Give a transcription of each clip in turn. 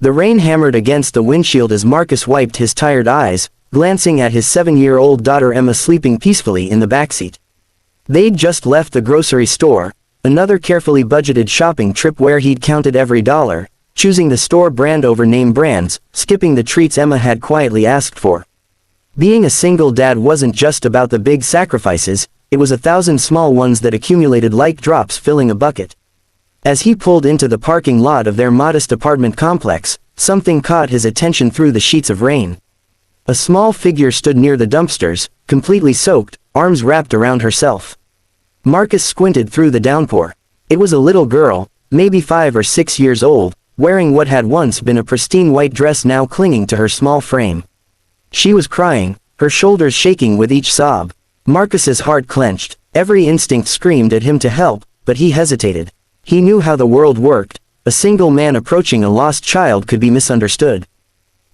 The rain hammered against the windshield as Marcus wiped his tired eyes, glancing at his 7-year-old daughter Emma sleeping peacefully in the backseat. They'd just left the grocery store, another carefully budgeted shopping trip where he'd counted every dollar, choosing the store brand over name brands, skipping the treats Emma had quietly asked for. Being a single dad wasn't just about the big sacrifices, it was 1,000 small ones that accumulated like drops filling a bucket. As he pulled into the parking lot of their modest apartment complex, something caught his attention through the sheets of rain. A small figure stood near the dumpsters, completely soaked, arms wrapped around herself. Marcus squinted through the downpour. It was a little girl, maybe 5 or 6 years old, wearing what had once been a pristine white dress now clinging to her small frame. She was crying, her shoulders shaking with each sob. Marcus's heart clenched, every instinct screamed at him to help, but he hesitated. He knew how the world worked, a single man approaching a lost child could be misunderstood.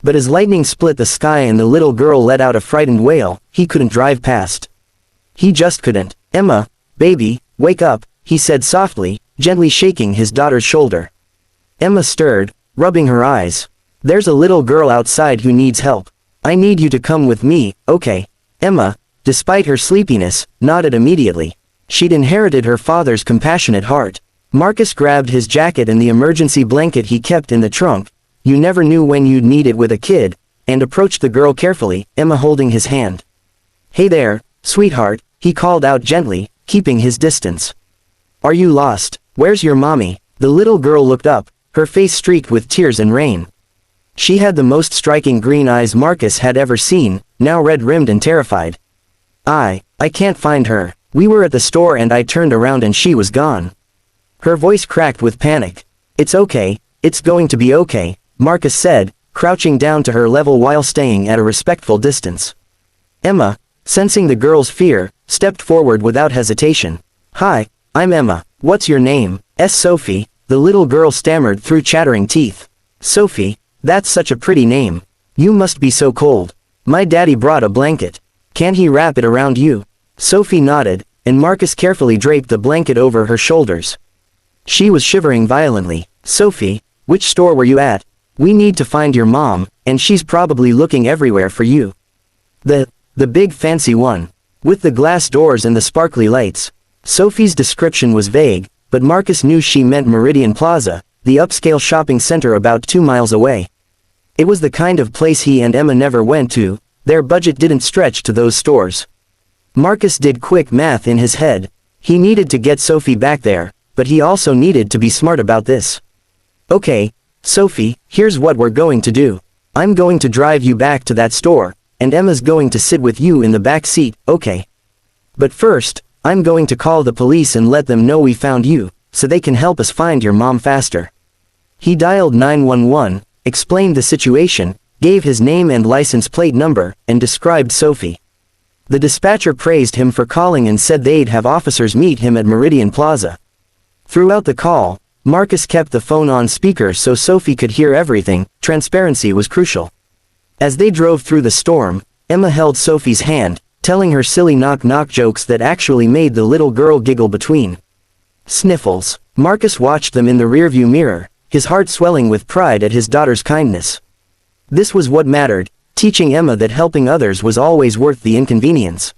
But as lightning split the sky and the little girl let out a frightened wail, he couldn't drive past. He just couldn't. "Emma, baby, wake up," he said softly, gently shaking his daughter's shoulder. Emma stirred, rubbing her eyes. "There's a little girl outside who needs help. I need you to come with me, okay?" Emma, despite her sleepiness, nodded immediately. She'd inherited her father's compassionate heart. Marcus grabbed his jacket and the emergency blanket he kept in the trunk, you never knew when you'd need it with a kid, and approached the girl carefully, Emma holding his hand. "Hey there, sweetheart," he called out gently, keeping his distance. "Are you lost? Where's your mommy?" The little girl looked up, her face streaked with tears and rain. She had the most striking green eyes Marcus had ever seen, now red-rimmed and terrified. I can't find her. We were at the store and I turned around and she was gone." Her voice cracked with panic. "It's okay, it's going to be okay," Marcus said, crouching down to her level while staying at a respectful distance. Emma, sensing the girl's fear, stepped forward without hesitation. "Hi, I'm Emma. What's your name?" "Sophie," the little girl stammered through chattering teeth. "Sophie? That's such a pretty name. You must be so cold. My daddy brought a blanket. Can he wrap it around you?" Sophie nodded, and Marcus carefully draped the blanket over her shoulders. She was shivering violently. "Sophie, which store were you at? We need to find your mom, and she's probably looking everywhere for you." The big fancy one. With the glass doors and the sparkly lights." Sophie's description was vague, but Marcus knew she meant Meridian Plaza, the upscale shopping center about 2 miles away. It was the kind of place he and Emma never went to, their budget didn't stretch to those stores. Marcus did quick math in his head. He needed to get Sophie back there, but he also needed to be smart about this. "Okay, Sophie, here's what we're going to do. I'm going to drive you back to that store, and Emma's going to sit with you in the back seat, okay? But first, I'm going to call the police and let them know we found you, so they can help us find your mom faster." He dialed 911, explained the situation, gave his name and license plate number, and described Sophie. The dispatcher praised him for calling and said they'd have officers meet him at Meridian Plaza. Throughout the call, Marcus kept the phone on speaker so Sophie could hear everything. Transparency was crucial. As they drove through the storm, Emma held Sophie's hand, telling her silly knock-knock jokes that actually made the little girl giggle between sniffles. Marcus watched them in the rearview mirror, his heart swelling with pride at his daughter's kindness. This was what mattered, teaching Emma that helping others was always worth the inconvenience.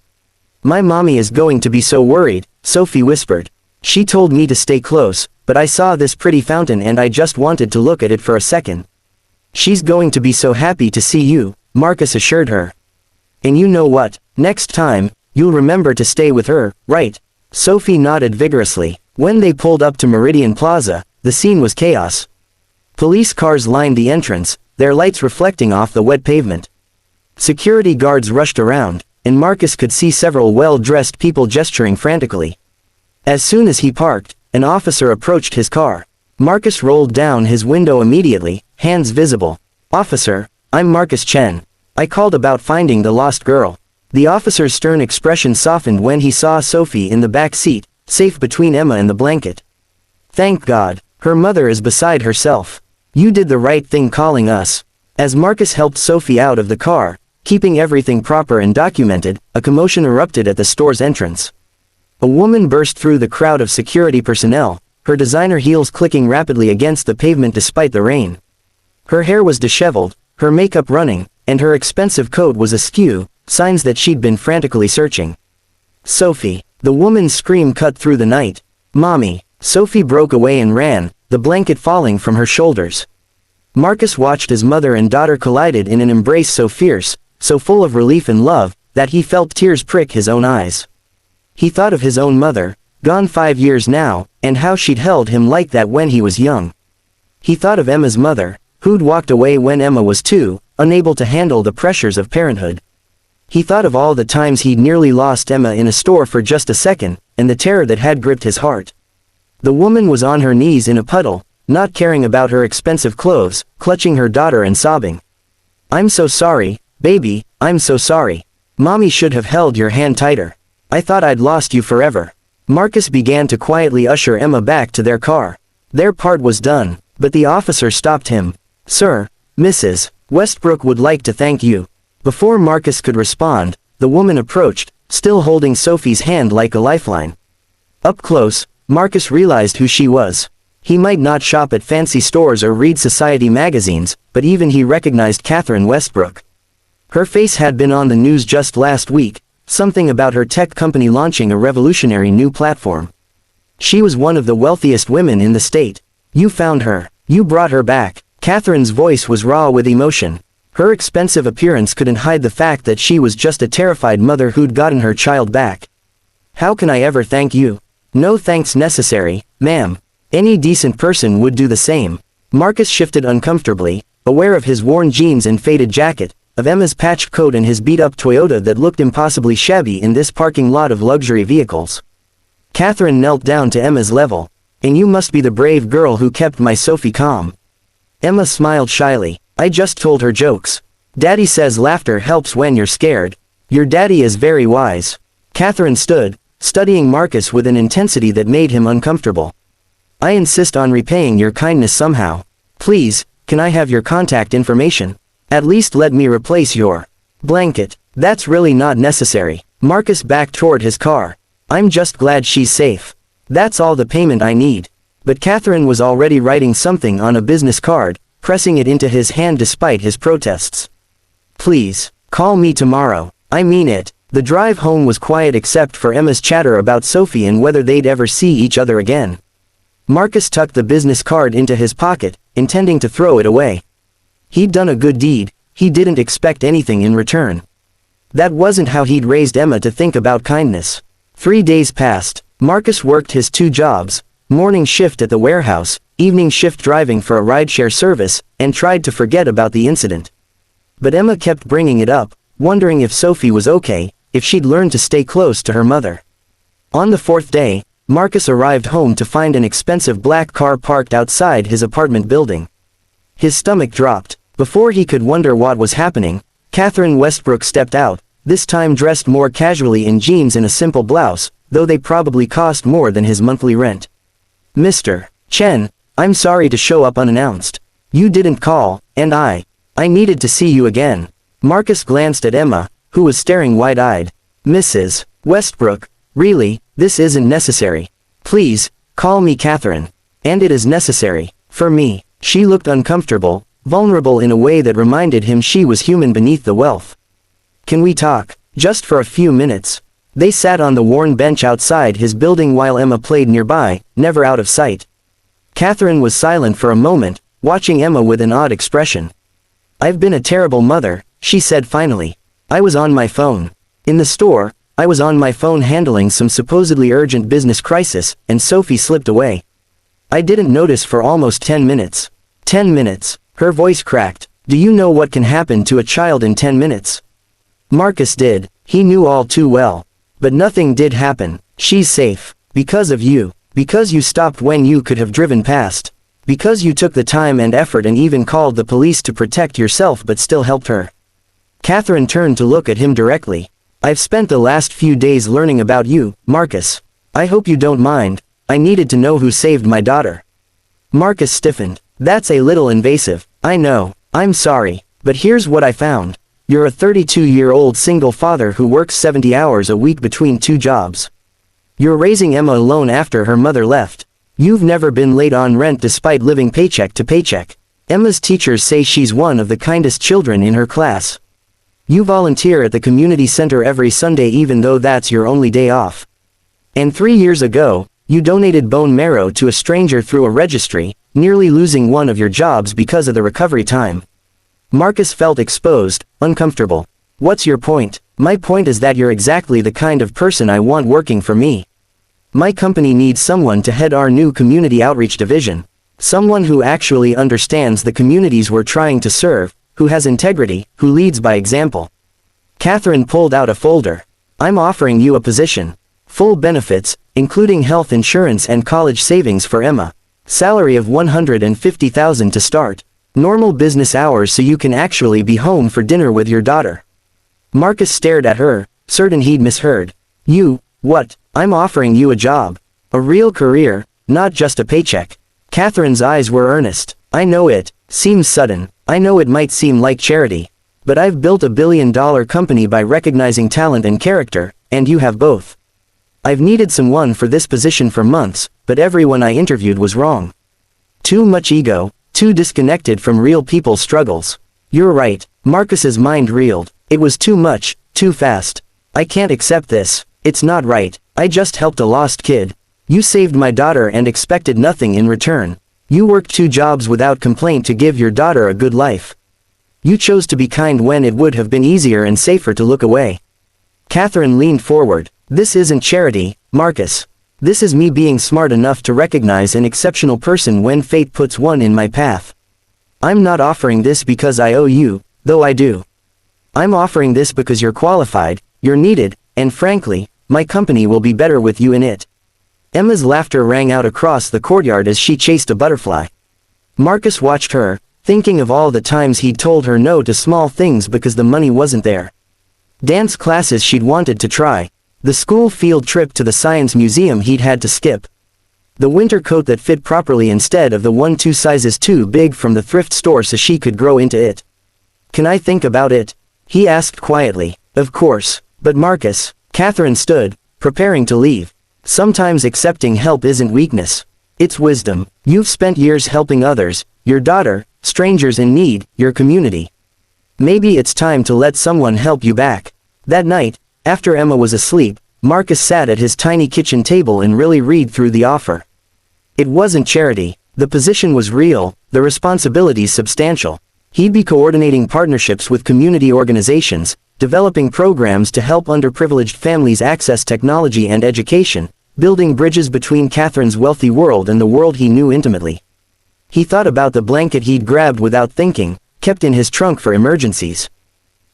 "My mommy is going to be so worried," Sophie whispered. "She told me to stay close, but I saw this pretty fountain and I just wanted to look at it for a second." "She's going to be so happy to see you," Marcus assured her. "And you know what, next time, you'll remember to stay with her, right?" Sophie nodded vigorously. When they pulled up to Meridian Plaza, the scene was chaos. Police cars lined the entrance, their lights reflecting off the wet pavement. Security guards rushed around, and Marcus could see several well-dressed people gesturing frantically. As soon as he parked, an officer approached his car. Marcus rolled down his window immediately, hands visible. "Officer, I'm Marcus Chen. I called about finding the lost girl." The officer's stern expression softened when he saw Sophie in the back seat, safe between Emma and the blanket. "Thank God, her mother is beside herself. You did the right thing calling us." As Marcus helped Sophie out of the car, keeping everything proper and documented, a commotion erupted at the store's entrance. A woman burst through the crowd of security personnel, her designer heels clicking rapidly against the pavement despite the rain. Her hair was disheveled, her makeup running, and her expensive coat was askew, signs that she'd been frantically searching. "Sophie!" The woman's scream cut through the night. "Mommy!" Sophie broke away and ran, the blanket falling from her shoulders. Marcus watched as mother and daughter collided in an embrace so fierce, so full of relief and love, that he felt tears prick his own eyes. He thought of his own mother, gone 5 years now, and how she'd held him like that when he was young. He thought of Emma's mother, who'd walked away when Emma was 2, unable to handle the pressures of parenthood. He thought of all the times he'd nearly lost Emma in a store for just a second, and the terror that had gripped his heart. The woman was on her knees in a puddle, not caring about her expensive clothes, clutching her daughter and sobbing. "I'm so sorry, baby, I'm so sorry. Mommy should have held your hand tighter. I thought I'd lost you forever." Marcus began to quietly usher Emma back to their car. Their part was done, but the officer stopped him. "Sir, Mrs. Westbrook would like to thank you." Before Marcus could respond, the woman approached, still holding Sophie's hand like a lifeline. Up close, Marcus realized who she was. He might not shop at fancy stores or read society magazines, but even he recognized Catherine Westbrook. Her face had been on the news just last week, something about her tech company launching a revolutionary new platform. She was one of the wealthiest women in the state. "You found her. You brought her back." Catherine's voice was raw with emotion. Her expensive appearance couldn't hide the fact that she was just a terrified mother who'd gotten her child back. "How can I ever thank you?" "No thanks necessary, ma'am. Any decent person would do the same." Marcus shifted uncomfortably, aware of his worn jeans and faded jacket, of Emma's patched coat and his beat-up Toyota that looked impossibly shabby in this parking lot of luxury vehicles. Catherine knelt down to Emma's level. "And you must be the brave girl who kept my Sophie calm." Emma smiled shyly. "I just told her jokes. Daddy says laughter helps when you're scared. Your daddy is very wise." Catherine stood, studying Marcus with an intensity that made him uncomfortable. "I insist on repaying your kindness somehow. Please, can I have your contact information? At least let me replace your blanket." "That's really not necessary." Marcus backed toward his car. "I'm just glad she's safe. That's all the payment I need." But Catherine was already writing something on a business card, pressing it into his hand despite his protests. "Please, call me tomorrow. I mean it." The drive home was quiet except for Emma's chatter about Sophie and whether they'd ever see each other again. Marcus tucked the business card into his pocket, intending to throw it away. He'd done a good deed, he didn't expect anything in return. That wasn't how he'd raised Emma to think about kindness. 3 days passed. Marcus worked his 2 jobs, morning shift at the warehouse, evening shift driving for a rideshare service, and tried to forget about the incident. But Emma kept bringing it up, wondering if Sophie was okay, if she'd learned to stay close to her mother. On the 4th day, Marcus arrived home to find an expensive black car parked outside his apartment building. His stomach dropped. Before he could wonder what was happening, Catherine Westbrook stepped out, this time dressed more casually in jeans and a simple blouse, though they probably cost more than his monthly rent. "Mr. Chen, I'm sorry to show up unannounced. You didn't call, and I needed to see you again." Marcus glanced at Emma, who was staring wide-eyed. "Mrs. Westbrook, really, this isn't necessary. Please, call me Catherine. And it is necessary, for me." She looked uncomfortable, vulnerable in a way that reminded him she was human beneath the wealth. "Can we talk? Just for a few minutes?" They sat on the worn bench outside his building while Emma played nearby, never out of sight. Catherine was silent for a moment, watching Emma with an odd expression. "I've been a terrible mother," she said finally. "I was on my phone. In the store, I was on my phone handling some supposedly urgent business crisis, and Sophie slipped away. I didn't notice for almost 10 minutes. 10 minutes. Her voice cracked. "Do you know what can happen to a child in 10 minutes? Marcus did. He knew all too well. But nothing did happen. She's safe. Because of you. Because you stopped when you could have driven past. Because you took the time and effort and even called the police to protect yourself but still helped her." Catherine turned to look at him directly. "I've spent the last few days learning about you, Marcus. I hope you don't mind. I needed to know who saved my daughter." Marcus stiffened. "That's a little invasive. I know. I'm sorry. But here's what I found. You're a 32-year-old single father who works 70 hours a week between 2 jobs. You're raising Emma alone after her mother left. You've never been late on rent despite living paycheck to paycheck. Emma's teachers say she's one of the kindest children in her class. You volunteer at the community center every Sunday even though that's your only day off. And 3 years ago, you donated bone marrow to a stranger through a registry, nearly losing one of your jobs because of the recovery time. Marcus felt exposed, uncomfortable. What's your point? My point is that you're exactly the kind of person I want working for me. My company needs someone to head our new community outreach division. Someone who actually understands the communities we're trying to serve, who has integrity, who leads by example. Catherine pulled out a folder. I'm offering you a position. Full benefits, including health insurance and college savings for Emma. Salary of $150,000 to start. Normal business hours so you can actually be home for dinner with your daughter. Marcus stared at her, certain he'd misheard. You, what? I'm offering you a job. A real career, not just a paycheck. Catherine's eyes were earnest. I know it, seems sudden. I know it might seem like charity. But I've built a billion-dollar company by recognizing talent and character, and you have both. I've needed someone for this position for months, but everyone I interviewed was wrong. Too much ego, too disconnected from real people's struggles. You're right, Marcus's mind reeled. It was too much, too fast. I can't accept this. It's not right. I just helped a lost kid. You saved my daughter and expected nothing in return. You worked 2 jobs without complaint to give your daughter a good life. You chose to be kind when it would have been easier and safer to look away. Catherine leaned forward. This isn't charity, Marcus. This is me being smart enough to recognize an exceptional person when fate puts one in my path. I'm not offering this because I owe you, though I do. I'm offering this because you're qualified, you're needed, and frankly, my company will be better with you in it. Emma's laughter rang out across the courtyard as she chased a butterfly. Marcus watched her, thinking of all the times he'd told her no to small things because the money wasn't there. Dance classes she'd wanted to try. The school field trip to the science museum he'd had to skip. The winter coat that fit properly instead of the one 2 sizes too big from the thrift store so she could grow into it. Can I think about it? He asked quietly. Of course. But Marcus. Catherine stood, preparing to leave. Sometimes accepting help isn't weakness. It's wisdom. You've spent years helping others, your daughter, strangers in need, your community. Maybe it's time to let someone help you back. That night, after Emma was asleep, Marcus sat at his tiny kitchen table and really read through the offer. It wasn't charity. The position was real, the responsibilities substantial. He'd be coordinating partnerships with community organizations, developing programs to help underprivileged families access technology and education, building bridges between Catherine's wealthy world and the world he knew intimately. He thought about the blanket he'd grabbed without thinking, kept in his trunk for emergencies.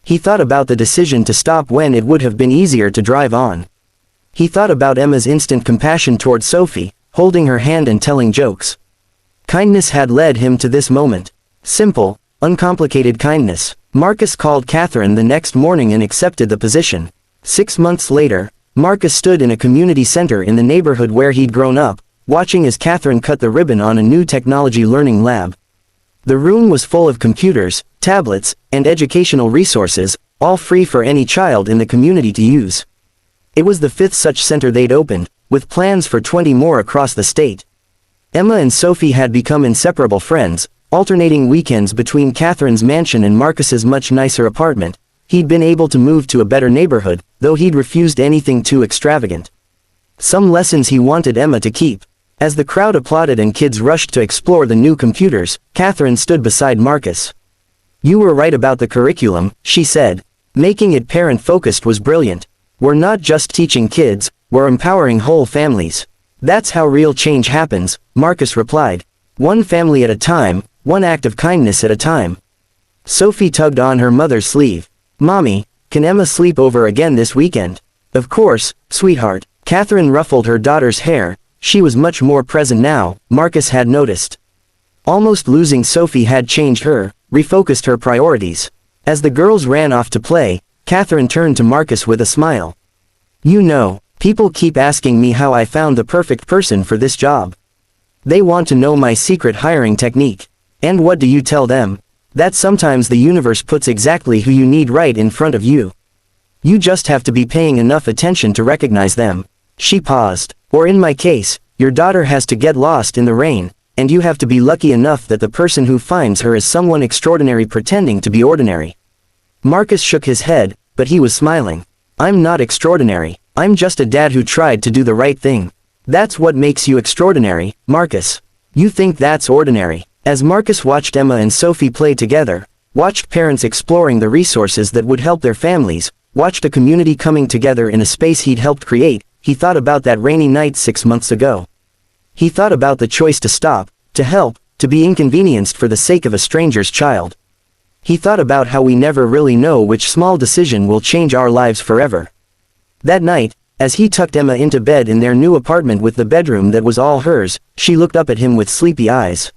He thought about the decision to stop when it would have been easier to drive on. He thought about Emma's instant compassion toward Sophie, holding her hand and telling jokes. Kindness had led him to this moment. Simple, uncomplicated kindness. Marcus called Catherine the next morning and accepted the position. 6 months later, Marcus stood in a community center in the neighborhood where he'd grown up, watching as Catherine cut the ribbon on a new technology learning lab. The room was full of computers, tablets, and educational resources, all free for any child in the community to use. It was the 5th such center they'd opened, with plans for 20 more across the state. Emma and Sophie had become inseparable friends, alternating weekends between Catherine's mansion and Marcus's much nicer apartment. He'd been able to move to a better neighborhood, though he'd refused anything too extravagant. Some lessons he wanted Emma to keep. As the crowd applauded and kids rushed to explore the new computers, Catherine stood beside Marcus. You were right about the curriculum, she said. Making it parent-focused was brilliant. We're not just teaching kids, we're empowering whole families. That's how real change happens, Marcus replied. One family at a time, one act of kindness at a time. Sophie tugged on her mother's sleeve. Mommy, can Emma sleep over again this weekend? Of course, sweetheart. Catherine ruffled her daughter's hair. She was much more present now, Marcus had noticed. Almost losing Sophie had changed her, refocused her priorities. As the girls ran off to play, Catherine turned to Marcus with a smile. You know, people keep asking me how I found the perfect person for this job. They want to know my secret hiring technique. And what do you tell them? That sometimes the universe puts exactly who you need right in front of you. You just have to be paying enough attention to recognize them. She paused. Or in my case, your daughter has to get lost in the rain. and you have to be lucky enough that the person who finds her is someone extraordinary pretending to be ordinary. Marcus shook his head, but he was smiling. I'm not extraordinary, I'm just a dad who tried to do the right thing. That's what makes you extraordinary, Marcus. You think that's ordinary. As Marcus watched Emma and Sophie play together, watched parents exploring the resources that would help their families, watched a community coming together in a space he'd helped create, he thought about that rainy night 6 months ago. He thought about the choice to stop, to help, to be inconvenienced for the sake of a stranger's child. He thought about how we never really know which small decision will change our lives forever. That night, as he tucked Emma into bed in their new apartment with the bedroom that was all hers, she looked up at him with sleepy eyes.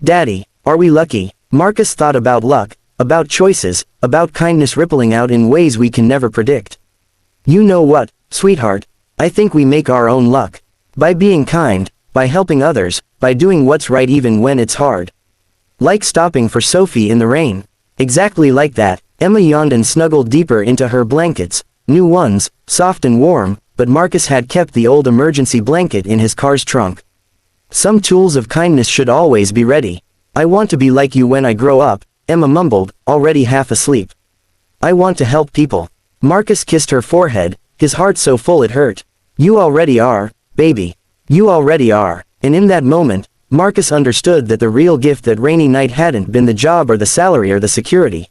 Daddy, are we lucky? Marcus thought about luck, about choices, about kindness rippling out in ways we can never predict. You know what, sweetheart? I think we make our own luck. By being kind, by helping others, by doing what's right even when it's hard. Like stopping for Sophie in the rain. Exactly like that. Emma yawned and snuggled deeper into her blankets, new ones, soft and warm, but Marcus had kept the old emergency blanket in his car's trunk. Some tools of kindness should always be ready. I want to be like you when I grow up, Emma mumbled, already half asleep. I want to help people. Marcus kissed her forehead, his heart so full it hurt. You already are, baby. You already are. And in that moment, Marcus understood that the real gift that rainy night hadn't been the job or the salary or the security.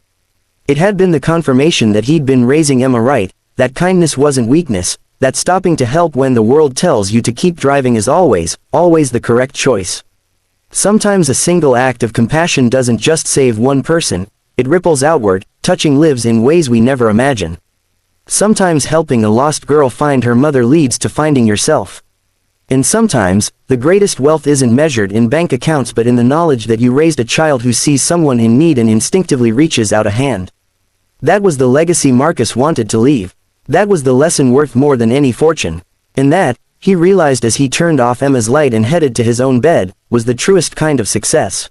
It had been the confirmation that he'd been raising Emma right, that kindness wasn't weakness, that stopping to help when the world tells you to keep driving is always the correct choice. Sometimes a single act of compassion doesn't just save one person, it ripples outward, touching lives in ways we never imagine. Sometimes helping a lost girl find her mother leads to finding yourself. And sometimes, the greatest wealth isn't measured in bank accounts but in the knowledge that you raised a child who sees someone in need and instinctively reaches out a hand. That was the legacy Marcus wanted to leave. That was the lesson worth more than any fortune. And that, he realized as he turned off Emma's light and headed to his own bed, was the truest kind of success.